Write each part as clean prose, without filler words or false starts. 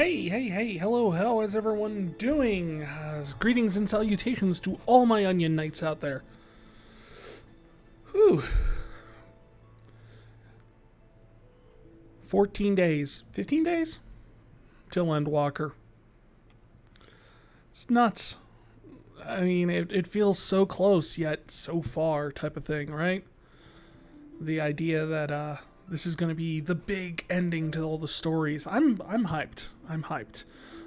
Hey, hello, how is everyone doing? Greetings and salutations to all my onion knights out there. Whew. 14 days, 15 days? Till Endwalker. It's nuts. I mean, it feels so close, yet so far type of thing, right? The idea that, this is going to be the big ending to all the stories. I'm hyped. I'm hyped.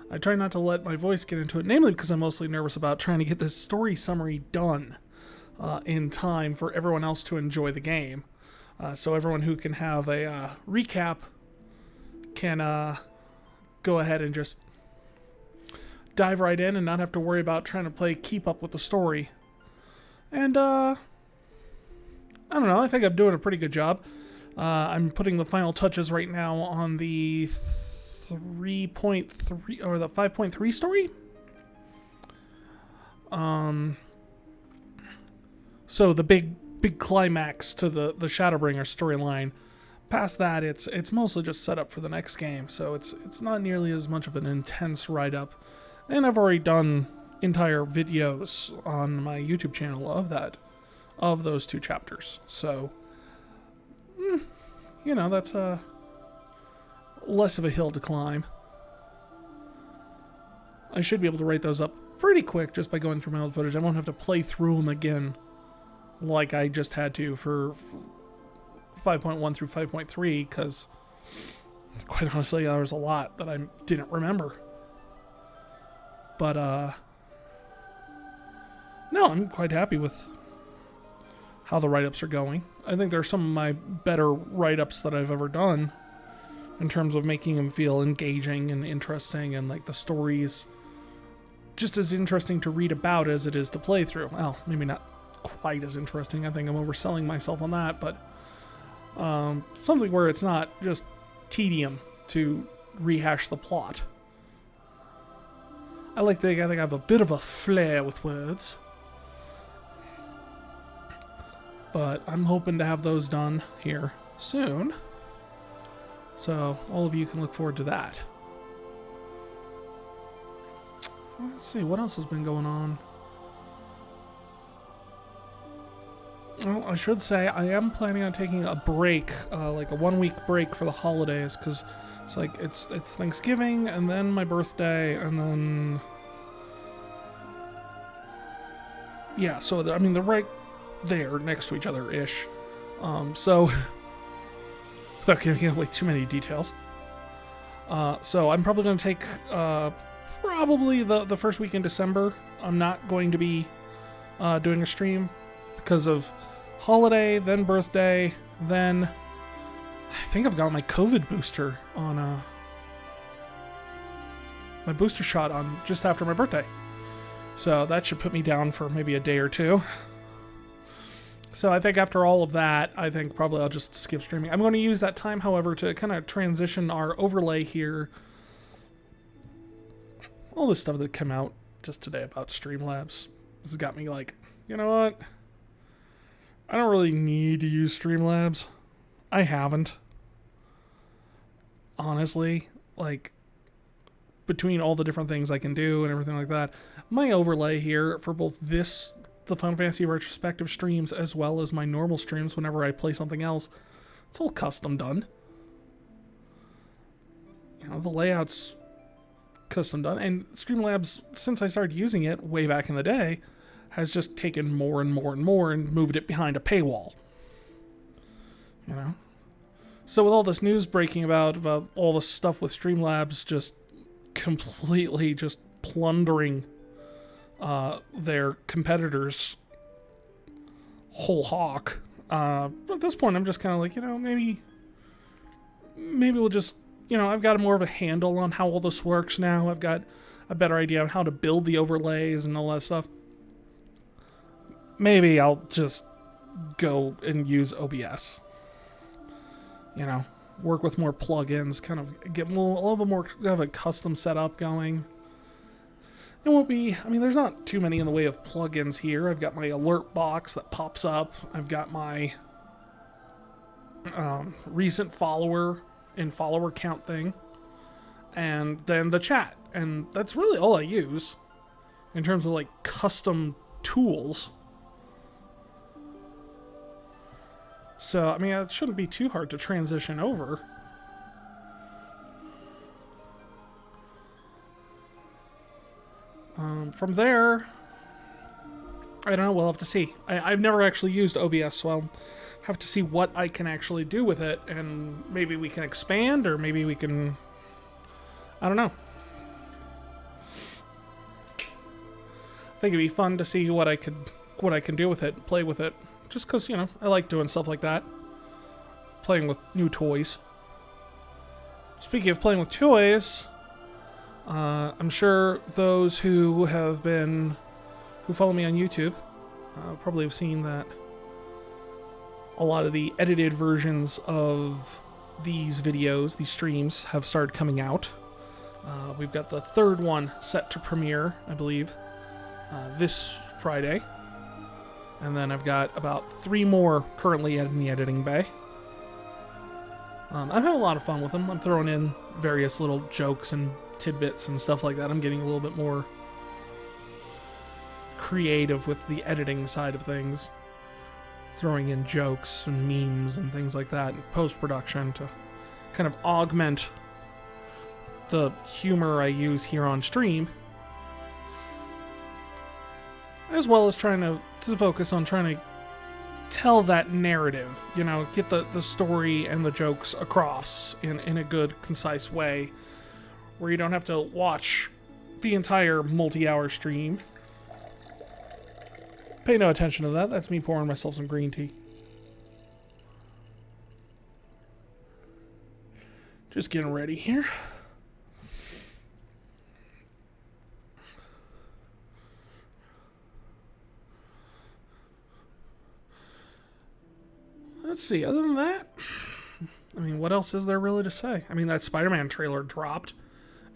I try not to let my voice get into it, namely because I'm mostly nervous about trying to get this story summary done in time for everyone else to enjoy the game. So everyone who can have a recap can go ahead and just dive right in and not have to worry about trying to keep up with the story. And I don't know, I think I'm doing a pretty good job. I'm putting the final touches right now on the 3.3 or the 5.3 story. So the big climax to the Shadowbringer storyline. Past that, it's mostly just set up for the next game, so it's not nearly as much of an intense write-up. And I've already done entire videos on my YouTube channel of those two chapters. So that's less of a hill to climb. I should be able to write those up pretty quick just by going through my old footage. I won't have to play through them again like I just had to for 5.1 through 5.3, because quite honestly, there was a lot that I didn't remember. But, no, I'm quite happy with how the write-ups are going. I think they're some of my better write-ups that I've ever done in terms of making them feel engaging and interesting, and like the stories just as interesting to read about as it is to play through. Well, maybe not quite as interesting. I think I'm overselling myself on that, but something where it's not just tedium to rehash the plot. I think I have a bit of a flair with words. But I'm hoping to have those done here soon. So all of you can look forward to that. Let's see, what else has been going on? Well, I should say I am planning on taking a break, like a 1-week break for the holidays, because it's Thanksgiving, and then my birthday, and then yeah. So they're right there next to each other-ish. So without giving away too many details. So I'm probably going to take probably the first week in December. I'm not going to be doing a stream because of holiday, then birthday, then I think I've got my COVID booster on my booster shot on just after my birthday. So that should put me down for maybe a day or two. So I think after all of that, I think probably I'll just skip streaming. I'm going to use that time, however, to kind of transition our overlay here. All this stuff that came out just today about Streamlabs. This has got me like, you know what? I don't really need to use Streamlabs. I haven't. Honestly, like, between all the different things I can do and everything like that, my overlay here for both the Final Fantasy retrospective streams, as well as my normal streams whenever I play something else, it's all custom done. The layout's custom done, and Streamlabs, since I started using it way back in the day, has just taken more and more and more and moved it behind a paywall. So with all this news breaking about all the stuff with Streamlabs just completely just plundering their competitors whole hawk. But at this point, I'm just kind of like, maybe we'll just, I've got more of a handle on how all this works now. I've got a better idea of how to build the overlays and all that stuff. Maybe I'll just go and use OBS. Work with more plugins, kind of get a little bit more of a custom setup going. It won't be, there's not too many in the way of plugins here. I've got my alert box that pops up. I've got my recent follower and follower count thing. and then the chat. And that's really all I use in terms of like custom tools. So, I mean, it shouldn't be too hard to transition over. From there, I don't know, we'll have to see. I've never actually used OBS, so I'll have to see what I can actually do with it, and maybe we can expand, or maybe we can... I don't know. I think it'd be fun to see what I can do with it, play with it. Just because, you know, I like doing stuff like that. Playing with new toys. Speaking of playing with toys, I'm sure those who follow me on YouTube probably have seen that a lot of the edited versions of these videos, these streams, have started coming out. We've got the third one set to premiere, I believe, this Friday. And then I've got about 3 more currently in the editing bay. I'm having a lot of fun with them. I'm throwing in various little jokes and tidbits and stuff like that. I'm getting a little bit more creative with the editing side of things. Throwing in jokes and memes and things like that in post-production to kind of augment the humor I use here on stream. As well as trying to focus on trying to tell that narrative, you know, get the story and the jokes across in a good, concise way, where you don't have to watch the entire multi-hour stream. Pay no attention to that. That's me pouring myself some green tea. Just getting ready here. Let's see, other than that, I mean, what else is there really to say? I mean, that Spider-Man trailer dropped,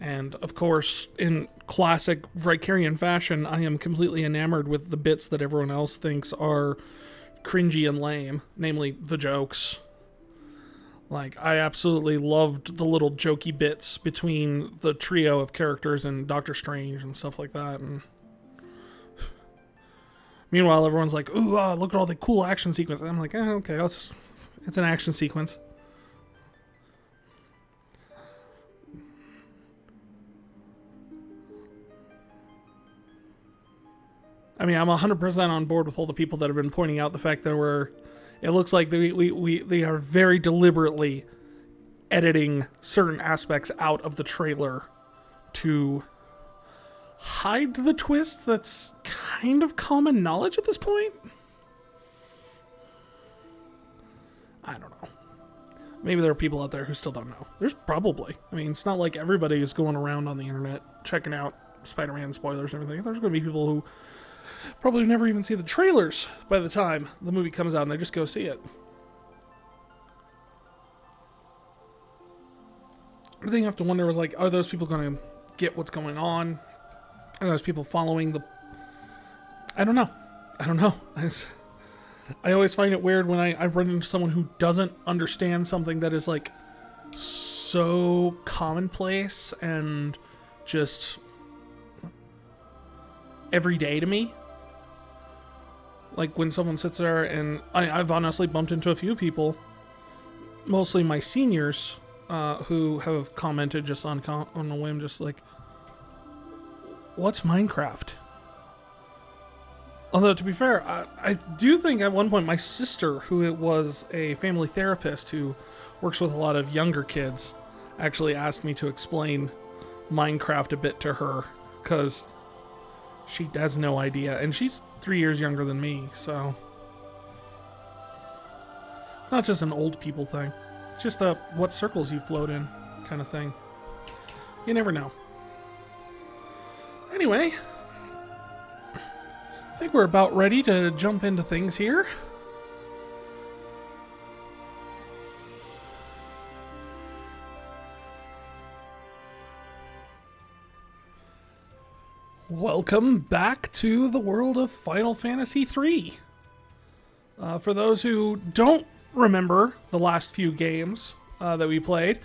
and of course, in classic Vicarian fashion, I am completely enamored with the bits that everyone else thinks are cringy and lame, namely the jokes. Like, I absolutely loved the little jokey bits between the trio of characters and Doctor Strange and stuff like that, and meanwhile, everyone's like, ooh, look at all the cool action sequences. I'm like, okay, it's an action sequence. I mean, I'm 100% on board with all the people that have been pointing out the fact that it looks like they are very deliberately editing certain aspects out of the trailer to hide the twist that's kind of common knowledge at this point. I don't know. Maybe there are people out there who still don't know. There's probably. I mean, it's not like everybody is going around on the internet checking out Spider-Man spoilers and everything. There's going to be people who probably never even see the trailers by the time the movie comes out and they just go see it. The thing you have to wonder is, like, are those people going to get what's going on? Are those people following the... I don't know. I always find it weird when I run into someone who doesn't understand something that is, like, so commonplace and just everyday to me. Like, when someone sits there, and I've honestly bumped into a few people, mostly my seniors, who have commented just on a whim, just like, what's Minecraft? Although, to be fair, I do think at one point my sister, who was a family therapist who works with a lot of younger kids, actually asked me to explain Minecraft a bit to her, because she has no idea, and she's 3 years younger than me, so it's not just an old people thing. It's just a what circles you float in kind of thing. You never know. Anyway, I think we're about ready to jump into things here. Welcome back to the world of Final Fantasy III. For those who don't remember the last few games that we played,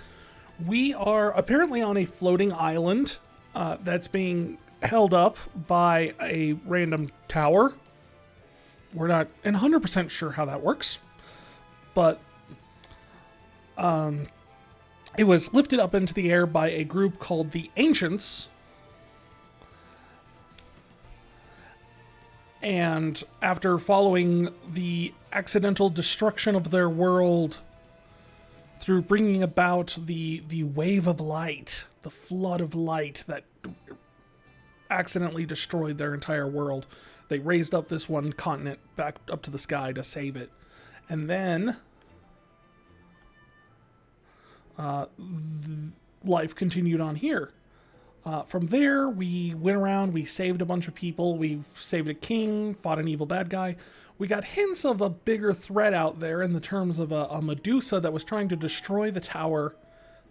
We are apparently on a floating island that's being held up by a random tower. We're not 100% sure how that works, but it was lifted up into the air by a group called the Ancients. And after following the accidental destruction of their world through bringing about the wave of light, the flood of light that accidentally destroyed their entire world, they raised up this one continent back up to the sky to save it. And then life continued on here. From there, we went around, we saved a bunch of people, we saved a king, fought an evil bad guy. We got hints of a bigger threat out there in the terms of a Medusa that was trying to destroy the tower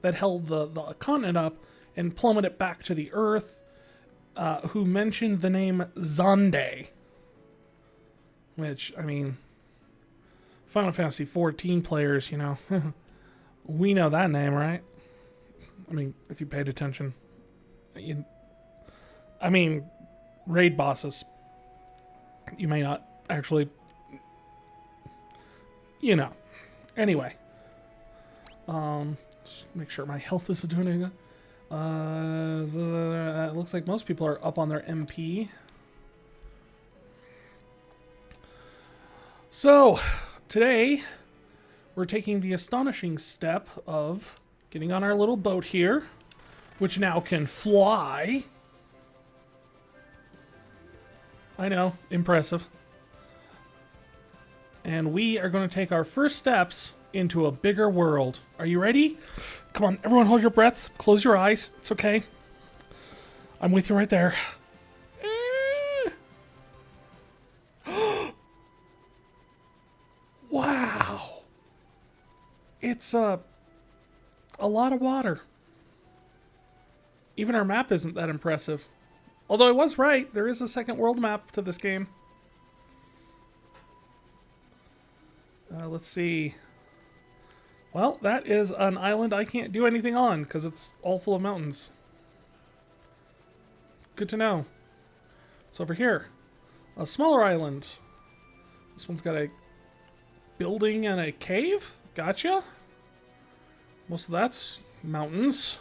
that held the continent up and plummet it back to the earth, who mentioned the name Zonde. Which, I mean, Final Fantasy XIV players, you know, we know that name, right? I mean, if you paid attention. Raid bosses. You may not actually, you know. Anyway. Just make sure my health is doing it good. It looks like most people are up on their MP. So, today, we're taking the astonishing step of getting on our little boat here, which now can fly. I know, impressive. And we are going to take our first steps into a bigger world. Are you ready? Come on, everyone hold your breath. Close your eyes. It's okay. I'm with you right there. Wow. It's a lot of water. Even our map isn't that impressive. Although I was right, there is a second world map to this game. Let's see. Well, that is an island I can't do anything on because it's all full of mountains. Good to know. It's over here. A smaller island. This one's got a building and a cave. Gotcha. Most of that's mountains.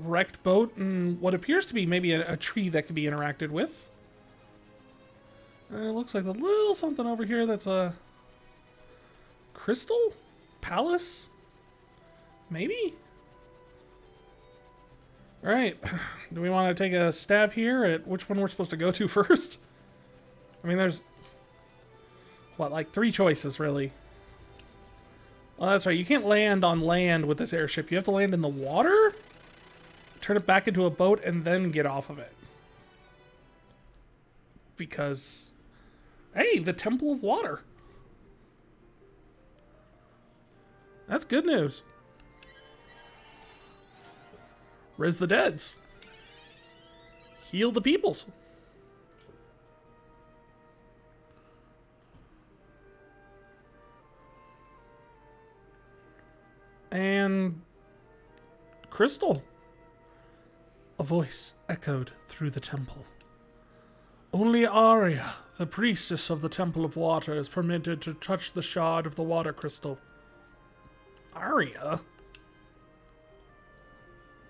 Wrecked boat and what appears to be maybe a tree that can be interacted with. And it looks like a little something over here that's a crystal palace, maybe. All right, do we want to take a stab here at which one we're supposed to go to first? I mean, there's what, like 3 choices really. Well, that's right. You can't land on land with this airship. You have to land in the water, turn it back into a boat, and then get off of it. Because, hey, the Temple of Water. That's good news. Raise the deads. Heal the peoples. And crystal. A voice echoed through the temple. Only Arya, the priestess of the Temple of Water, is permitted to touch the shard of the water crystal. Arya?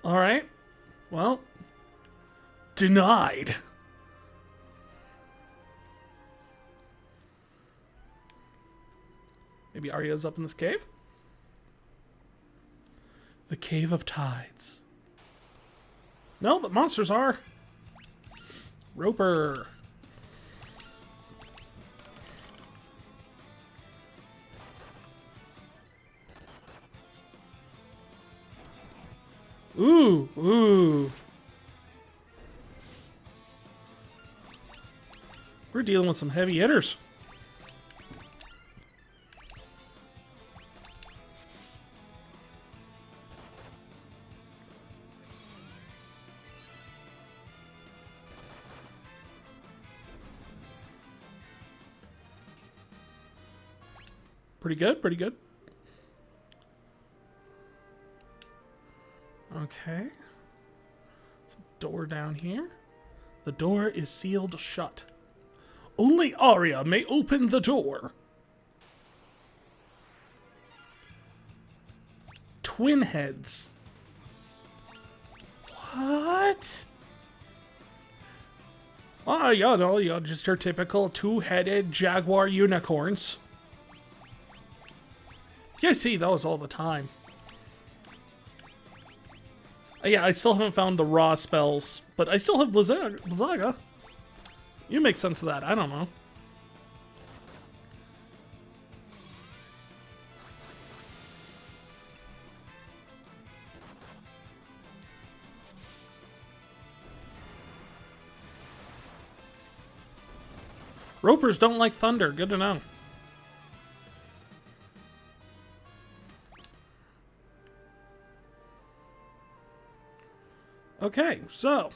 Alright. Well, denied. Maybe Arya's up in this cave? The Cave of Tides. No, but monsters are. Roper. Ooh, ooh. We're dealing with some heavy hitters. Pretty good, pretty good. Okay. So door down here. The door is sealed shut. Only Arya may open the door. Twin heads. What? Oh, you know, just your typical two-headed jaguar unicorns. You see those all the time. Yeah, I still haven't found the raw spells, but I still have Blizzaga. You make sense of that, I don't know. Ropers don't like thunder, good to know. Okay, so.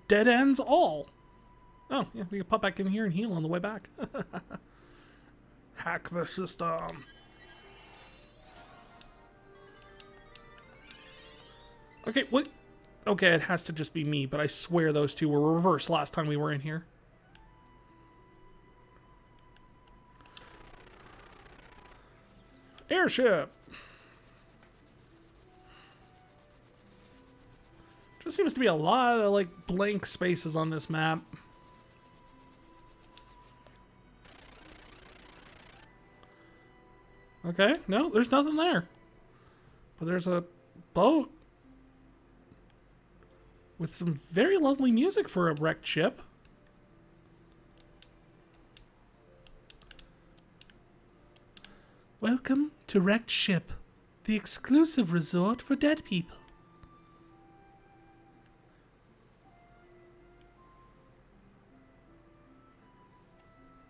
Dead ends all. Oh, yeah, we can pop back in here and heal on the way back. Hack the system. Okay, what? Okay, it has to just be me, but I swear those two were reversed last time we were in here. Airship! Just seems to be a lot of, like, blank spaces on this map. Okay, no, there's nothing there. But there's a boat with some very lovely music for a wrecked ship. Welcome to Wrecked Ship, the exclusive resort for dead people.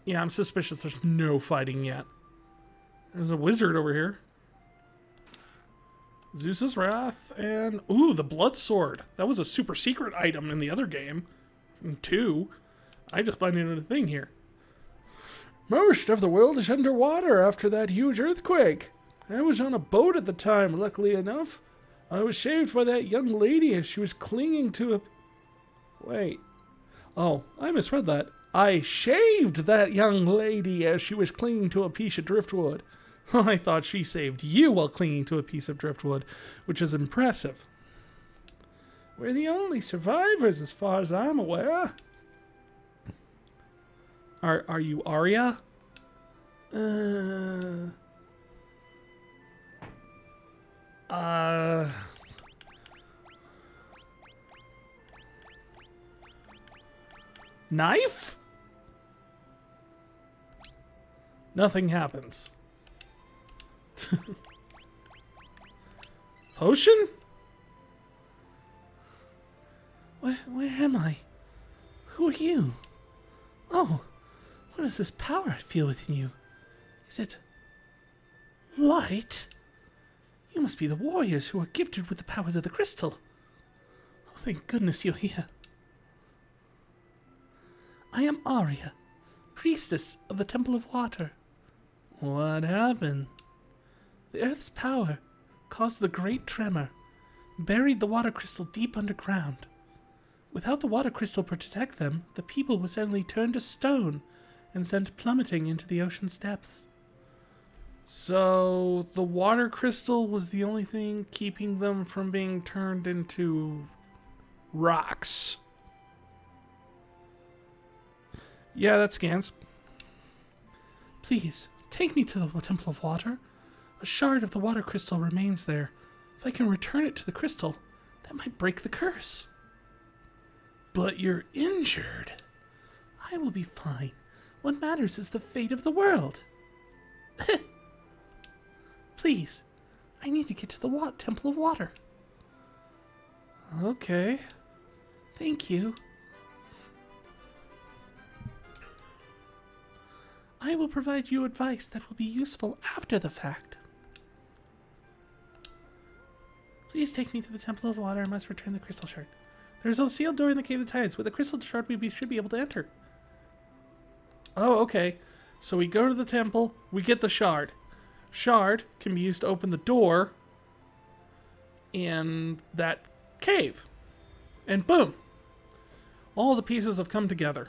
Yeah, I'm suspicious there's no fighting yet. There's a wizard over here. Zeus's Wrath, and... Ooh, the Blood Sword. That was a super secret item in the other game. And 2. I just find it in a thing here. Most of the world is underwater after that huge earthquake. I was on a boat at the time, luckily enough. I was saved by that young lady as she was clinging to a... Wait. Oh, I misread that. I shaved that young lady as she was clinging to a piece of driftwood. I thought she saved you while clinging to a piece of driftwood, which is impressive. We're the only survivors as far as I'm aware. Are you Arya? Knife? Nothing happens. Potion? Where am I? Who are you? Oh, what is this power I feel within you? Is it light? You must be the warriors who are gifted with the powers of the crystal. Oh, thank goodness you're here. I am Arya, Priestess of the Temple of Water. What happened? The Earth's power caused the Great Tremor, buried the water crystal deep underground. Without the water crystal to protect them, the people were suddenly turned to stone and sent plummeting into the ocean's depths. So, the water crystal was the only thing keeping them from being turned into rocks. Yeah, that scans. Please, take me to the Temple of Water. A shard of the water crystal remains there. If I can return it to the crystal, that might break the curse. But you're injured. I will be fine. What matters is the fate of the world. Please, I need to get to the Temple of Water. Okay. Thank you. I will provide you advice that will be useful after the fact. Please take me to the Temple of Water. I must return the crystal shard. There is a sealed door in the Cave of the Tides. With the crystal shard, we should be able to enter. Oh, okay. So we go to the temple, we get the shard. Shard can be used to open the door in that cave. And boom! All the pieces have come together.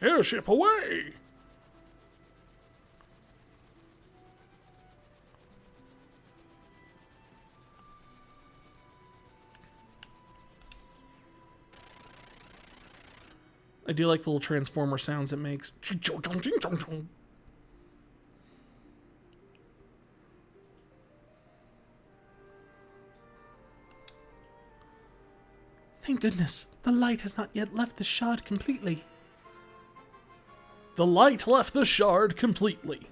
Airship away! I do like the little transformer sounds it makes. Thank goodness, the light has not yet left the shard completely. The light left the shard completely.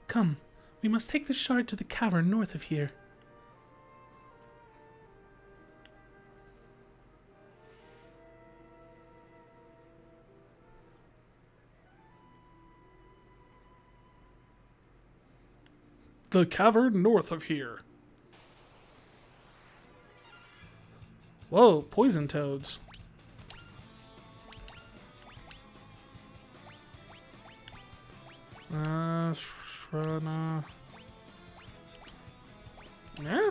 Come, we must take the shard to the cavern north of here. The cavern north of here. Whoa, poison toads. Shrana. Yeah?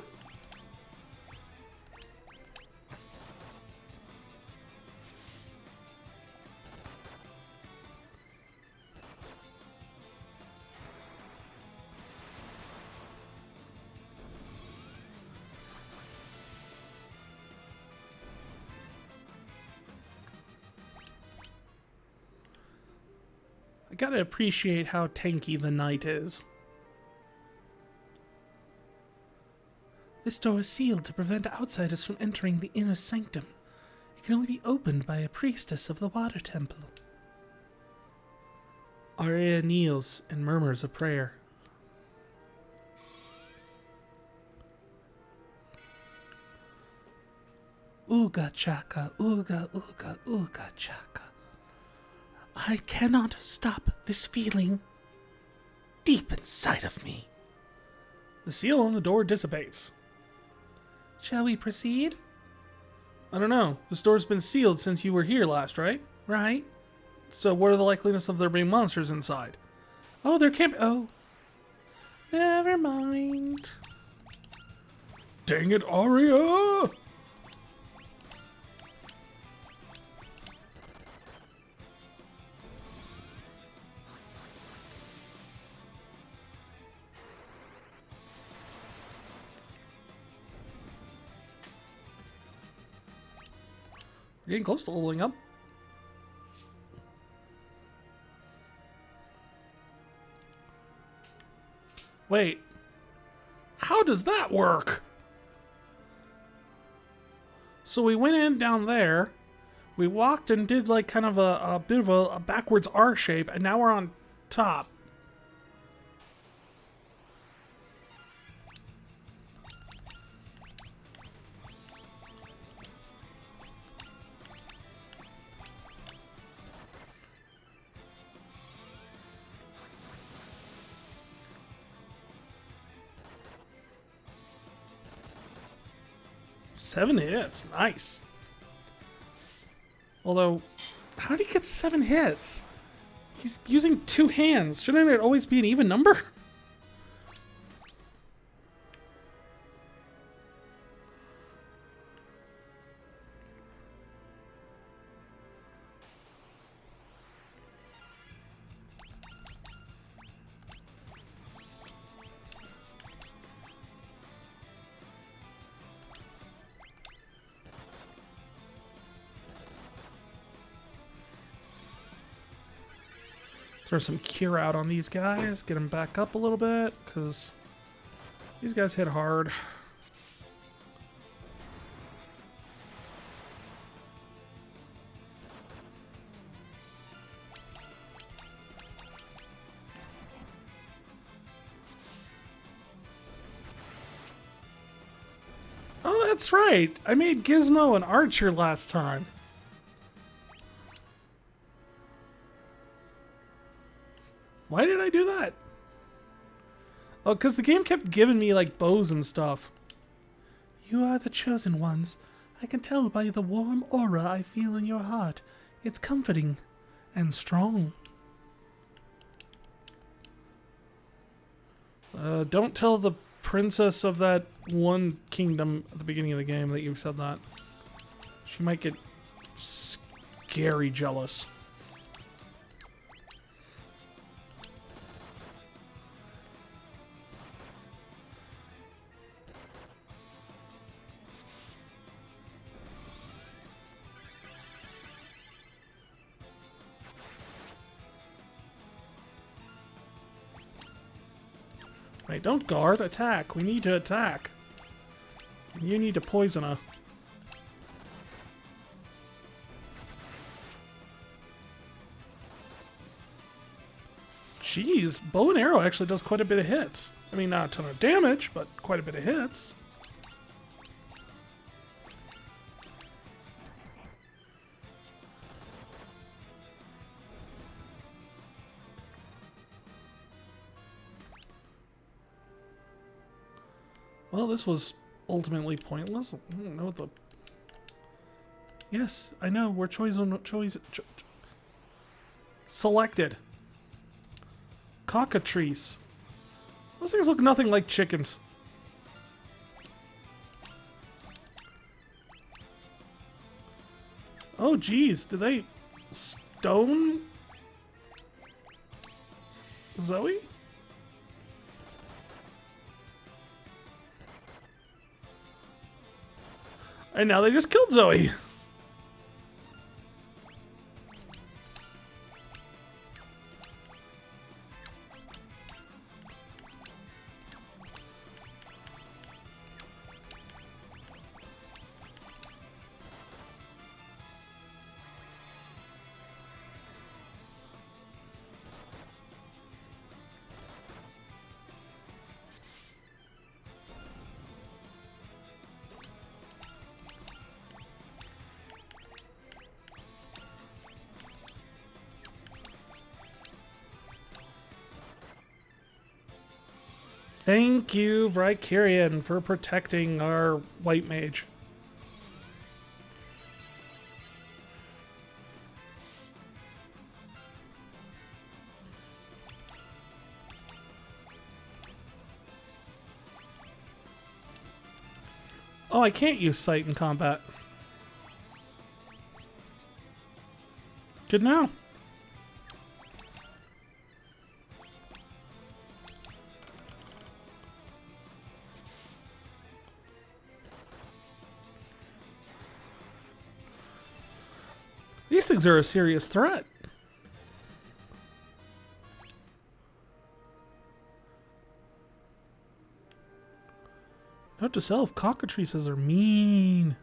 I gotta appreciate how tanky the knight is. This door is sealed to prevent outsiders from entering the inner sanctum. It can only be opened by a priestess of the water temple. Arya kneels and murmurs a prayer. Ooga chaka, ooga, ooga, ooga chaka. I cannot stop this feeling deep inside of me. The seal on the door dissipates. Shall we proceed? I don't know. This door's been sealed since you were here last, right? Right. So what are the likeliness of there being monsters inside? Oh, there can't be. Oh. Never mind. Dang it, Arya! We're getting close to leveling up. Wait. How does that work? So we went in down there. We walked and did like kind of a bit of a backwards R shape, and now we're on top. Seven hits. Nice. Although, how did he get 7 hits? He's using 2 hands. Shouldn't it always be an even number? Throw some cure out on these guys. Get them back up a little bit, because these guys hit hard. Oh, that's right. I made Gizmo an archer last time. Why did I do that? Oh, because the game kept giving me, like, bows and stuff. You are the chosen ones. I can tell by the warm aura I feel in your heart. It's comforting and strong. Don't tell the princess of that one kingdom at the beginning of the game that you said that. She might get scary jealous. Wait, don't guard, attack. We need to attack. You need to poison her. Jeez, bow and arrow actually does quite a bit of hits. I mean, not a ton of damage, but quite a bit of hits. Well, this was ultimately pointless. I don't know what the... Yes, I know, we're selected. Cockatrice. Those things look nothing like chickens. Oh, geez, did they stone Zoe? And now they just killed Zoe. Thank you, Vrykirian, for protecting our white mage. Oh, I can't use sight in combat. Good now. These things are a serious threat. Note to self, cockatrices are mean.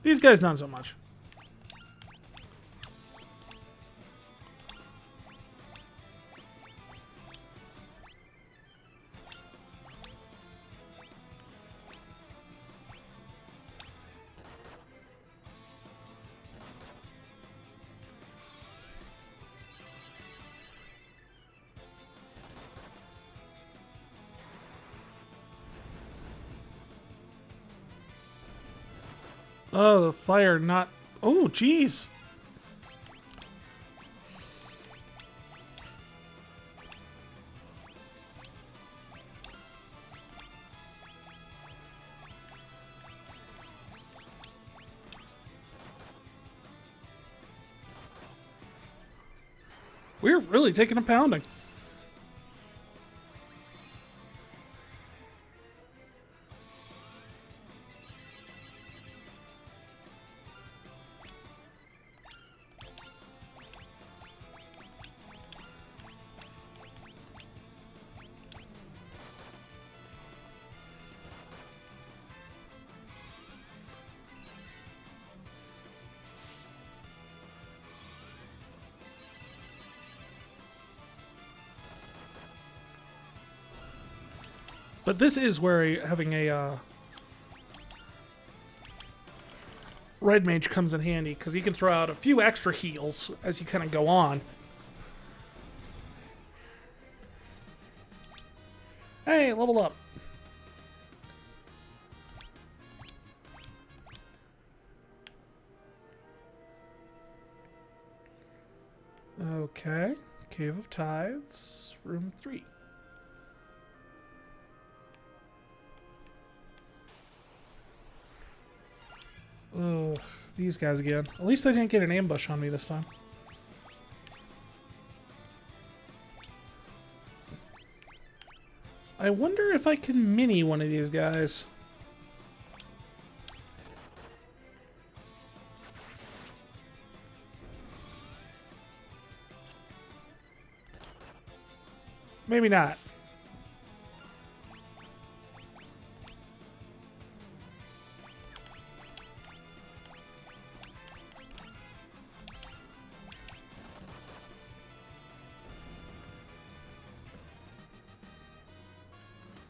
These guys not so much. Oh, the fire not... Oh, jeez. We're really taking a pounding. But this is where having a red mage comes in handy, because he can throw out a few extra heals as you kind of go on. Hey, level up. Okay. Cave of Tides, room 3. Ugh, these guys again. At least I didn't get an ambush on me this time. I wonder if I can mini one of these guys. Maybe not.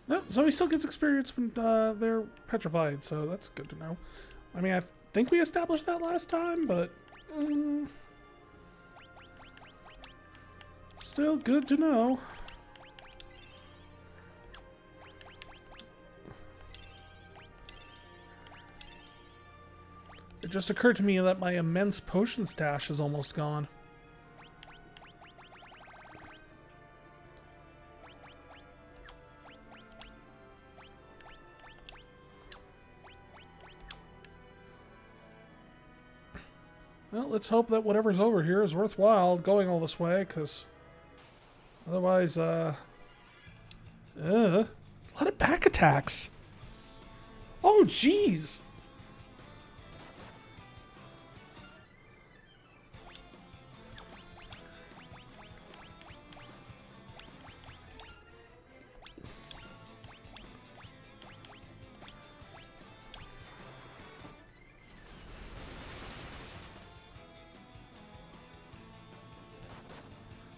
No, so he still gets experience when they're petrified, so that's good to know. I mean, I think we established that last time, but still good to know. It just occurred to me that my immense potion stash is almost gone. Well, let's hope that whatever's over here is worthwhile going all this way, because otherwise, a lot of back attacks. Oh, jeez.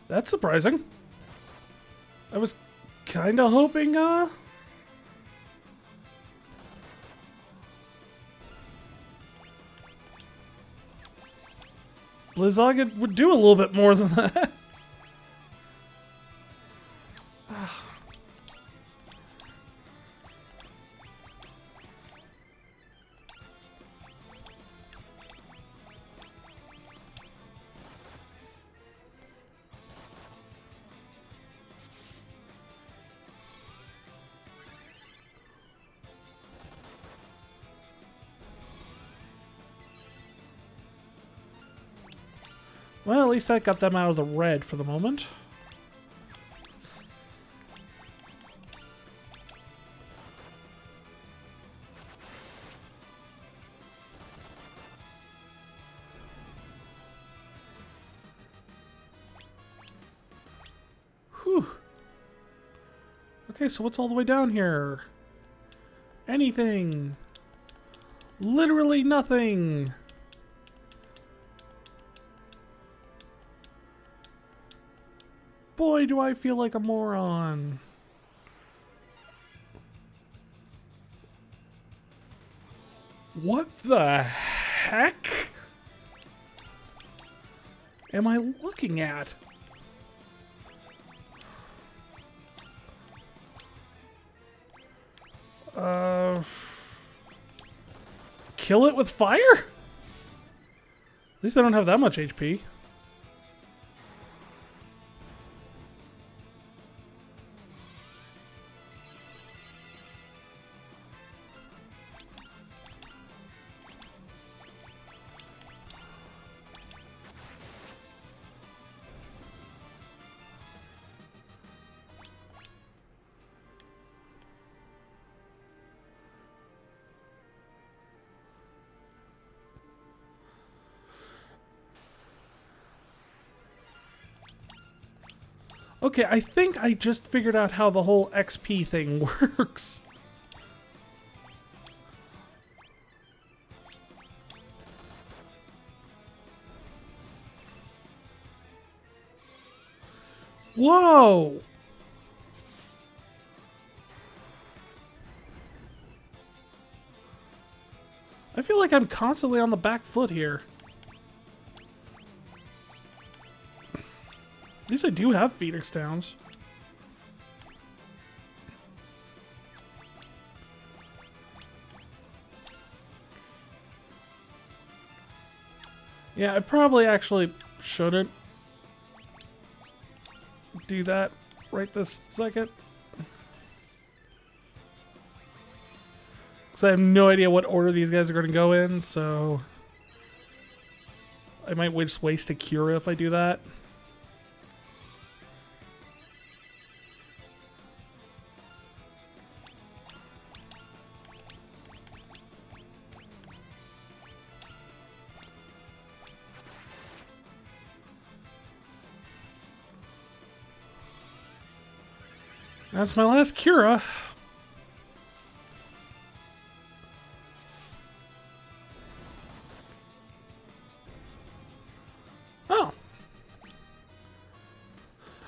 That's surprising. I was kind of hoping, Blizzard would do a little bit more than that. Well, at least that got them out of the red for the moment. Whew. Okay, so what's all the way down here? Anything. Literally nothing. Boy, do I feel like a moron. What the heck am I looking at? Kill it with fire? At least I don't have that much HP. Okay, I think I just figured out how the whole XP thing works. Whoa! I feel like I'm constantly on the back foot here. At least I do have Phoenix Downs. Yeah, I probably actually shouldn't do that right this second. Because I have no idea what order these guys are going to go in, so I might just waste a Cura if I do that. That's my last Cura. Oh.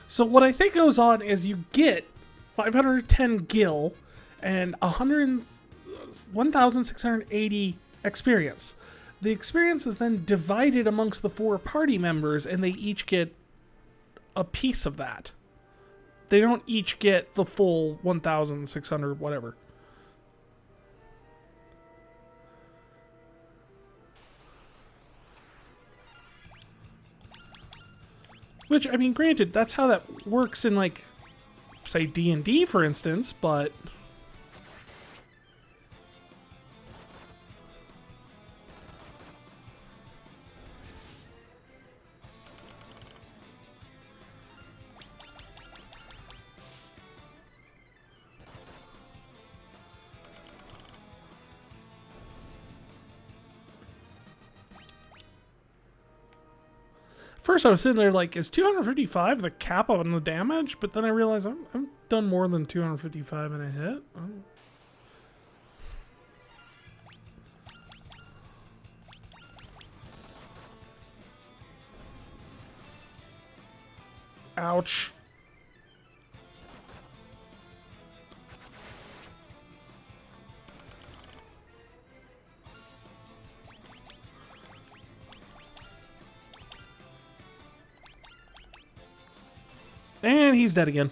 So what I think goes on is you get 510 gil and 1,680 experience. The experience is then divided amongst the 4 party members, and they each get a piece of that. They don't each get the full 1,600 whatever. Which, I mean, granted, that's how that works in, like, say, D&D, for instance, but... First, I was sitting there like, is 255 the cap on the damage? But then I realized I've done more than 255 in a hit. Oh. Ouch. And he's dead again.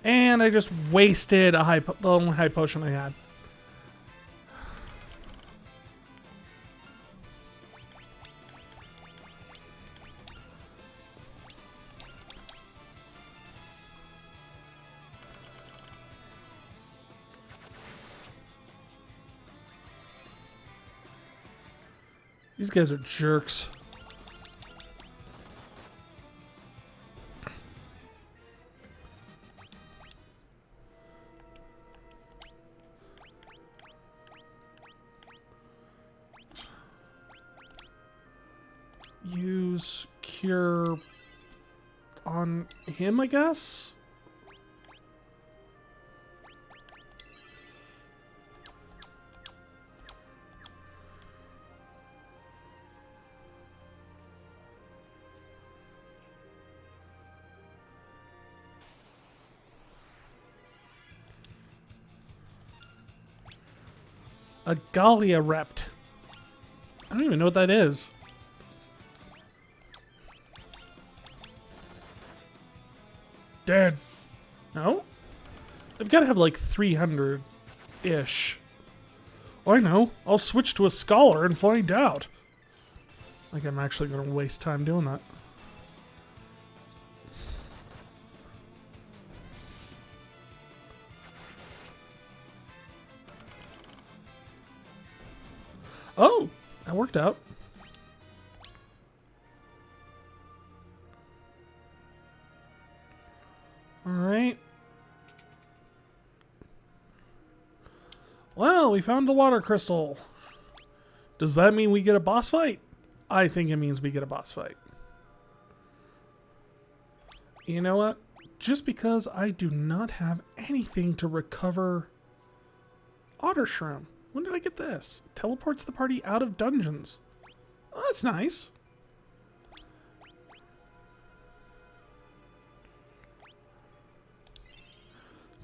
And I just wasted the only high potion I had. These guys are jerks. Use cure on him, I guess? A Gallia Rept. I don't even know what that is. Dead. No? They've got to have like 300-ish. Oh, I know. I'll switch to a scholar and find out. Like I'm actually going to waste time doing that. Oh, that worked out. Alright. Well, we found the water crystal. Does that mean we get a boss fight? I think it means we get a boss fight. You know what? Just because I do not have anything to recover Otter Shroom. When did I get this? Teleports the party out of dungeons. Oh, that's nice.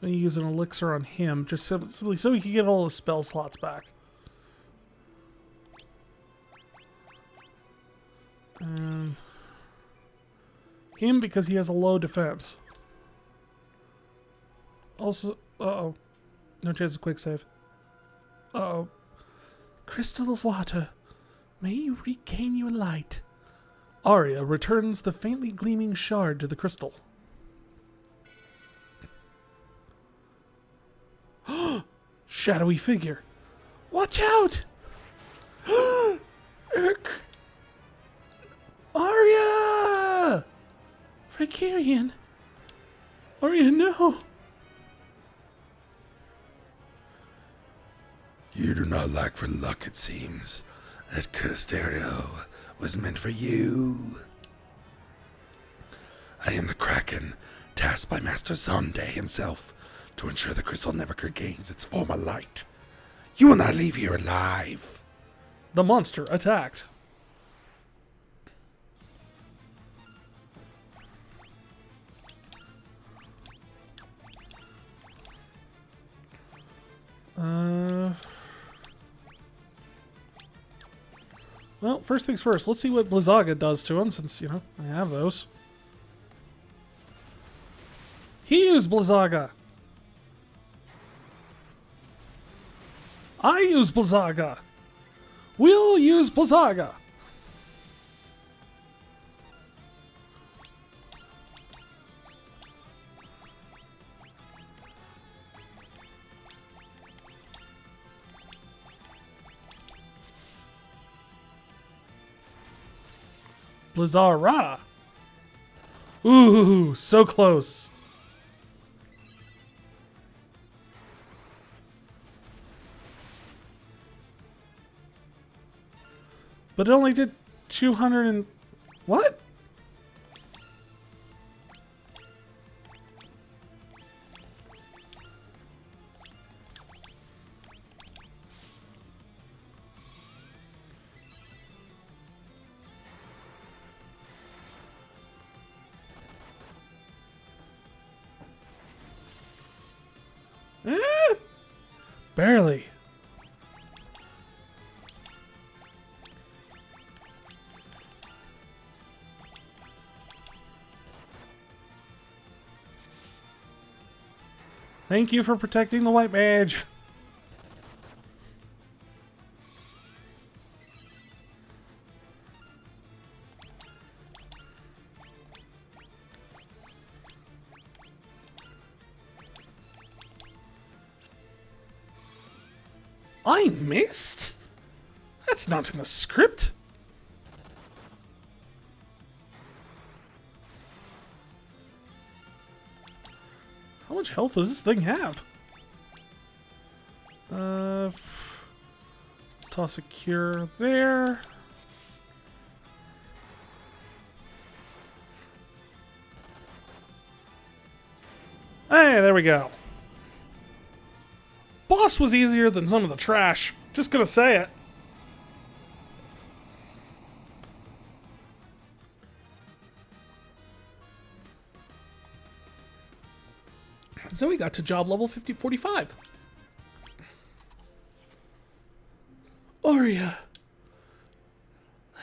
I'm going to use an elixir on him, just simply so he can get all his spell slots back. And him because he has a low defense. Also, uh-oh. No chance of quick save. Uh-oh. Crystal of water, may you regain your light. Arya returns the faintly gleaming shard to the crystal. Shadowy figure. Watch out! Arya! Valkyrian! Arya, no! You do not lack for luck, it seems. That cursed arrow was meant for you. I am the Kraken, tasked by Master Zonde himself to ensure the crystal never regains its former light. You will not leave here alive. The monster attacked. Well, first things first. Let's see what Blizzaga does to him, since, I have those. He used Blizzaga. I use Blizzaga. We'll use Blizzaga. Blizzara. Ooh, so close. But it only did 200 and... What? Barely. Thank you for protecting the white mage. I missed? That's not in the script. How much health does this thing have? Toss a cure there. Hey, there we go. Boss was easier than some of the trash. Just gonna say it. So we got to job level 45. Arya.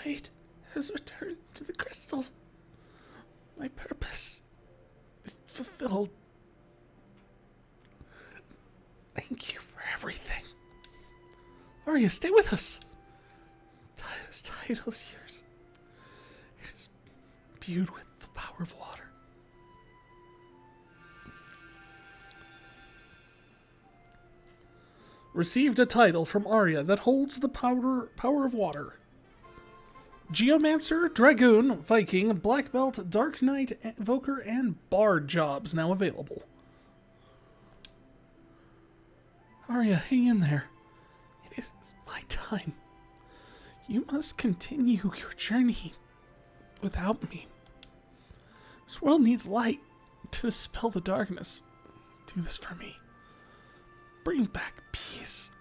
Light has returned to the crystals. My purpose is fulfilled. Thank you for everything. Arya, stay with us. This title is yours. It is imbued with the power of water. Received a title from Arya that holds the power of water. Geomancer, Dragoon, Viking, Black Belt, Dark Knight, Invoker, and Bard jobs now available. Arya, hang in there. It is my time. You must continue your journey without me. This world needs light to dispel the darkness. Do this for me. Bring back peace.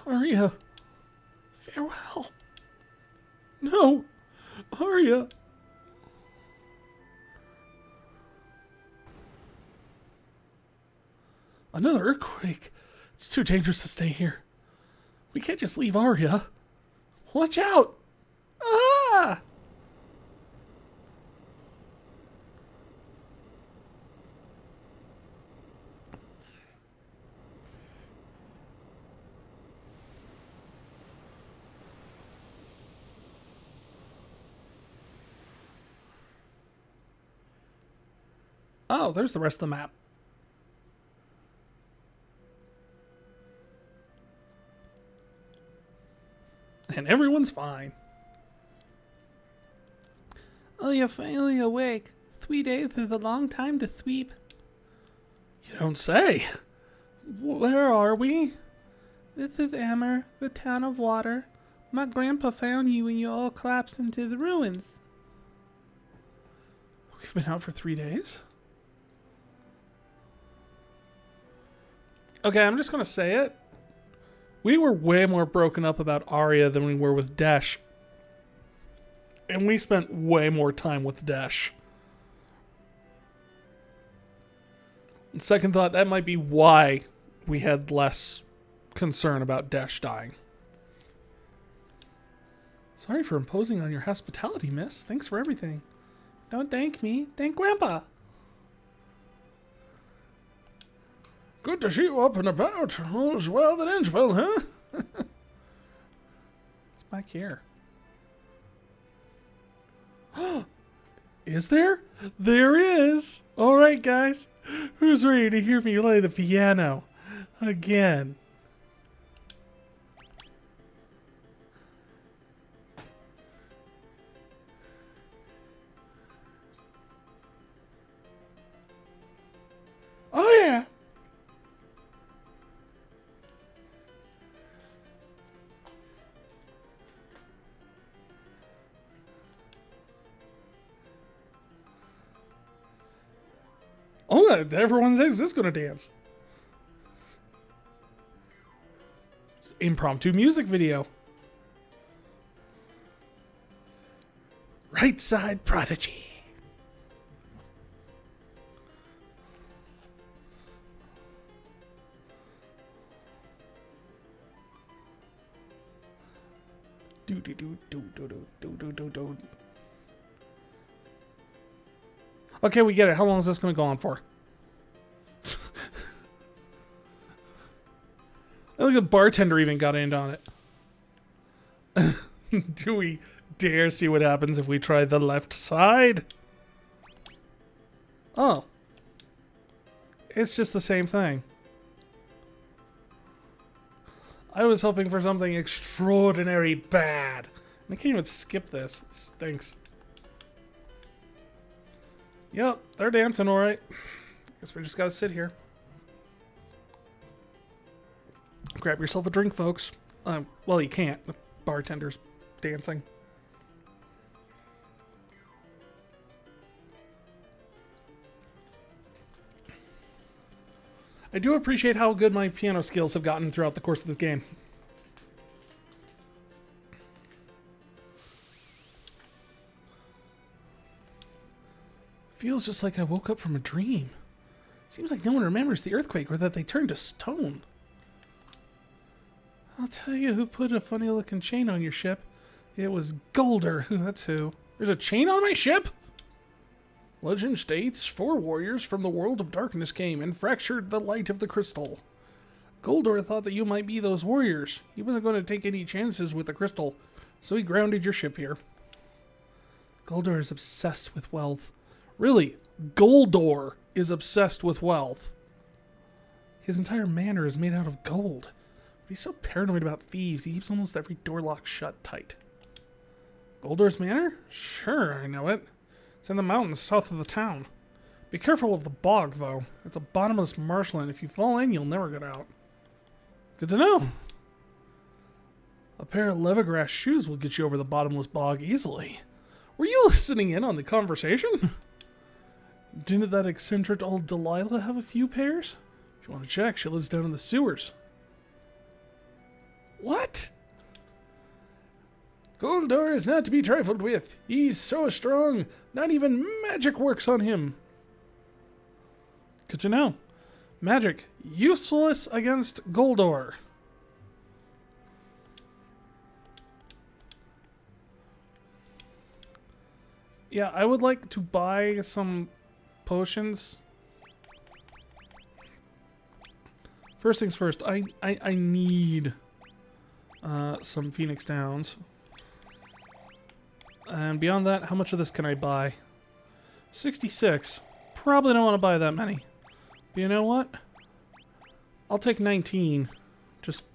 Arya, farewell. No, Arya. Another earthquake. It's too dangerous to stay here. We can't just leave Arya. Watch out! Ah! Oh, there's the rest of the map. And everyone's fine. Oh, you're finally awake. 3 days is a long time to sleep. You don't say. Where are we? This is Amur, the town of water. My grandpa found you when you all collapsed into the ruins. We've been out for 3 days? Okay, I'm just gonna say it. We were way more broken up about Arya than we were with Desh. And we spent way more time with Desh. On second thought, that might be why we had less concern about Desh dying. Sorry for imposing on your hospitality, miss. Thanks for everything. Don't thank me. Thank Grandpa. Good to see you up and about. All's well that ends well, huh? It's back here. Is there? There is! Alright, guys. Who's ready to hear me play the piano? Again. Oh, yeah! Oh, everyone is going to dance. Impromptu music video. Right side prodigy. Do do do do do do do do do do. Okay, we get it. How long is this going to go on for? I think the bartender even got in on it. Do we dare see what happens if we try the left side? Oh. It's just the same thing. I was hoping for something extraordinary bad. I can't even skip this. It stinks. Yep, they're dancing alright. Guess we just gotta sit here. Grab yourself a drink, folks. Well, you can't. The bartender's dancing. I do appreciate how good my piano skills have gotten throughout the course of this game. Feels just like I woke up from a dream. Seems like no one remembers the earthquake or that they turned to stone. I'll tell you who put a funny looking chain on your ship. It was Golder. That's who. There's a chain on my ship? Legend states 4 warriors from the world of darkness came and fractured the light of the crystal. Goldor thought that you might be those warriors. He wasn't going to take any chances with the crystal, so he grounded your ship here. Goldor is obsessed with wealth. Really, Goldor is obsessed with wealth. His entire manor is made out of gold. But he's so paranoid about thieves, he keeps almost every door lock shut tight. Goldor's manor? Sure, I know it. It's in the mountains south of the town. Be careful of the bog, though. It's a bottomless marshland. If you fall in, you'll never get out. Good to know. A pair of leathergrass shoes will get you over the bottomless bog easily. Were you listening in on the conversation? Didn't that eccentric old Delilah have a few pairs? If you want to check, she lives down in the sewers. What? Goldor is not to be trifled with. He's so strong, not even magic works on him. Good to know. Magic, useless against Goldor. Yeah, I would like to buy some potions. First things first, I need some Phoenix Downs. And beyond that, how much of this can I buy? 66. Probably don't want to buy that many. But you know what? I'll take 19 just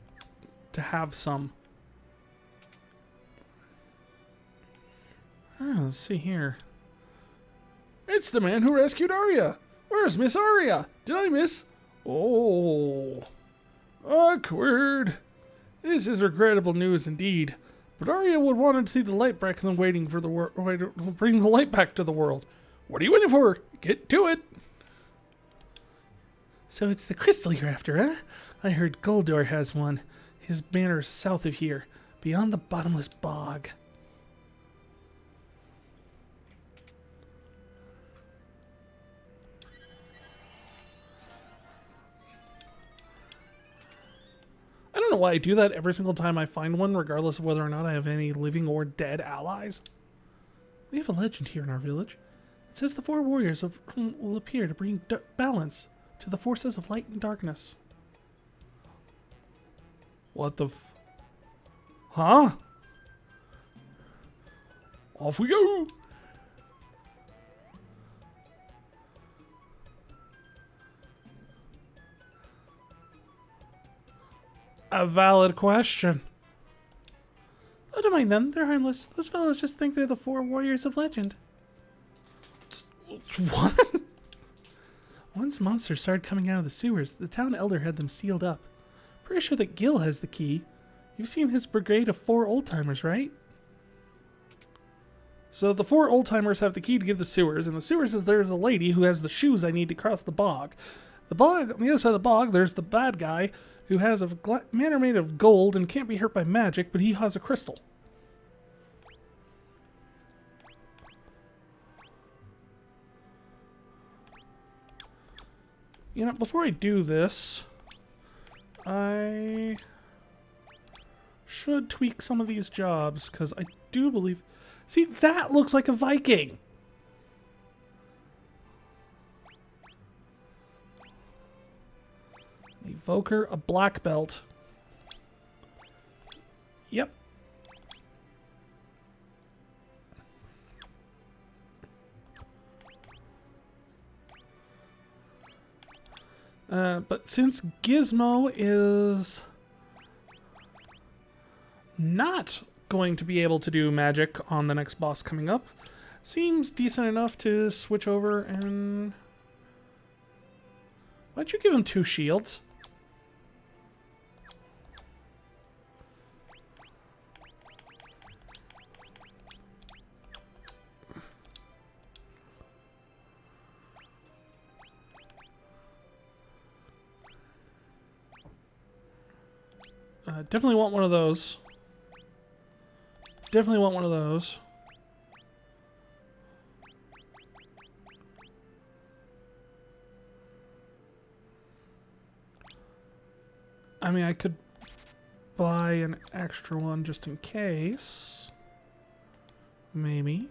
to have some. Oh, let's see here. It's the man who rescued Arya. Where's Miss Arya? Did I miss? Oh, awkward. This is regrettable news indeed. But Arya would want to see the light back than waiting for the bring the light back to the world. What are you waiting for? Get to it. So it's the crystal you're after, huh? I heard Goldor has one. His manor's south of here, beyond the bottomless bog. I don't know why I do that every single time I find one, regardless of whether or not I have any living or dead allies. We have a legend here in our village. It says the 4 warriors of whom will appear to bring balance to the forces of light and darkness. What the Huh? Off we go! A valid question. Oh, don't mind them. They're harmless. Those fellows just think they're the 4 warriors of legend. What? Once monsters started coming out of the sewers, the town elder had them sealed up. Pretty sure that Gil has the key. You've seen his brigade of 4 old-timers, right? So the 4 old-timers have the key to give the sewers, and the sewers says there's a lady who has the shoes I need to cross the bog. The bog, on the other side of the bog, there's the bad guy who has a manor made of gold and can't be hurt by magic, but he has a crystal. You know, before I do this, I should tweak some of these jobs, because I do believe... See, that looks like a Viking! An evoker, a black belt. Yep. But since Gizmo is not going to be able to do magic on the next boss coming up, seems decent enough to switch over and... Why'd you give him 2 shields? Definitely want one of those. Definitely want one of those. I mean, I could buy an extra one just in case. Maybe.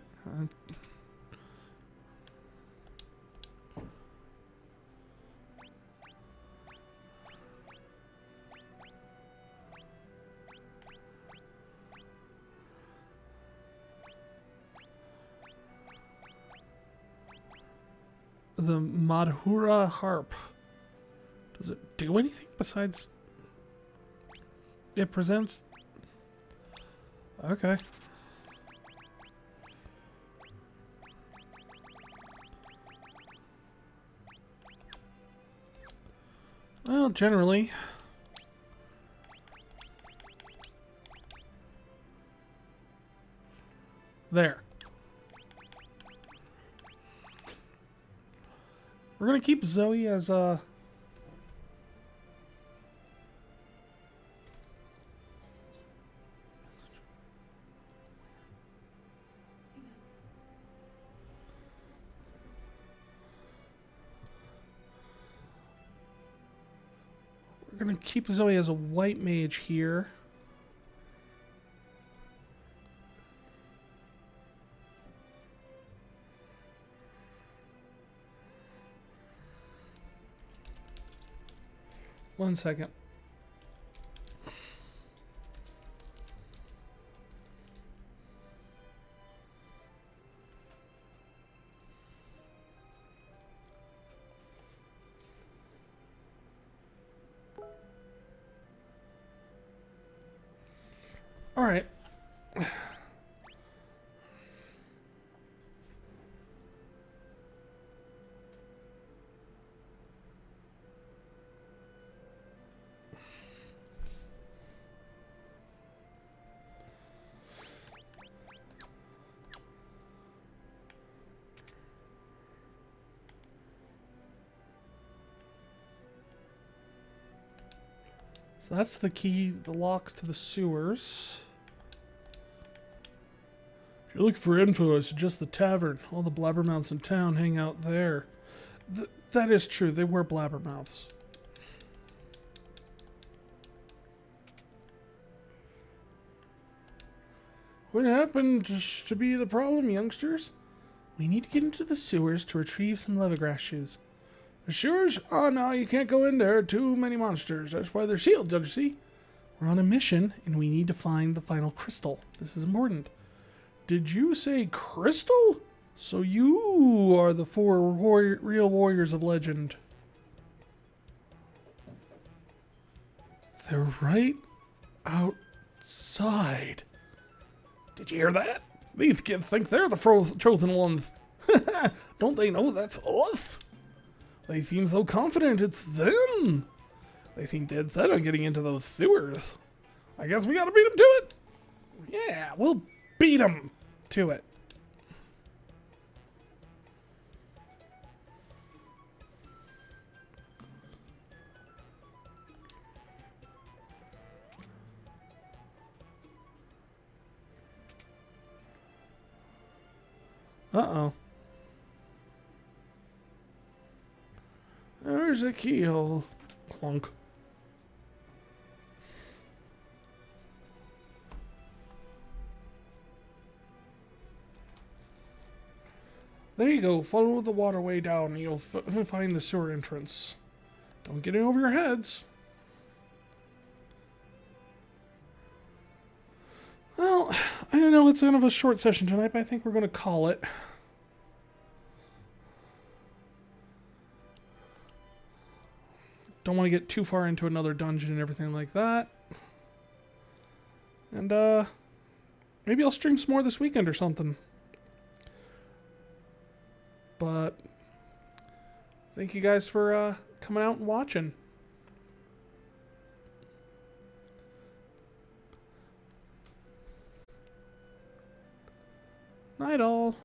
The Madhura harp. Does it do anything besides... It presents... Okay. Well, generally... There. We're gonna keep Zoe as a... We're gonna keep Zoe as a white mage here. One second. Alright. So that's the key, the lock to the sewers. If you're looking for info, I suggest the tavern. All the blabbermouths in town hang out there. That is true, they were blabbermouths. What happened to be the problem, youngsters? We need to get into the sewers to retrieve some leathergrass shoes. The sewers? Oh no, you can't go in there. Too many monsters. That's why they're sealed, don't you see? We're on a mission, and we need to find the final crystal. This is important. Did you say crystal? So you are the four real warriors of legend. They're right outside. Did you hear that? These kids think they're the chosen ones. Don't they know that's us? They seem so confident it's them. They seem dead set on getting into those sewers. I guess we gotta beat them to it. Yeah, we'll beat them to it. Uh-oh. There's a keyhole. Clunk. There you go. Follow the waterway down and you'll find the sewer entrance. Don't get in over your heads. Well, I know it's kind of a short session tonight, but I think we're going to call it. Don't want to get too far into another dungeon and everything like that. And, maybe I'll stream some more this weekend or something. But, thank you guys for, coming out and watching. Night all.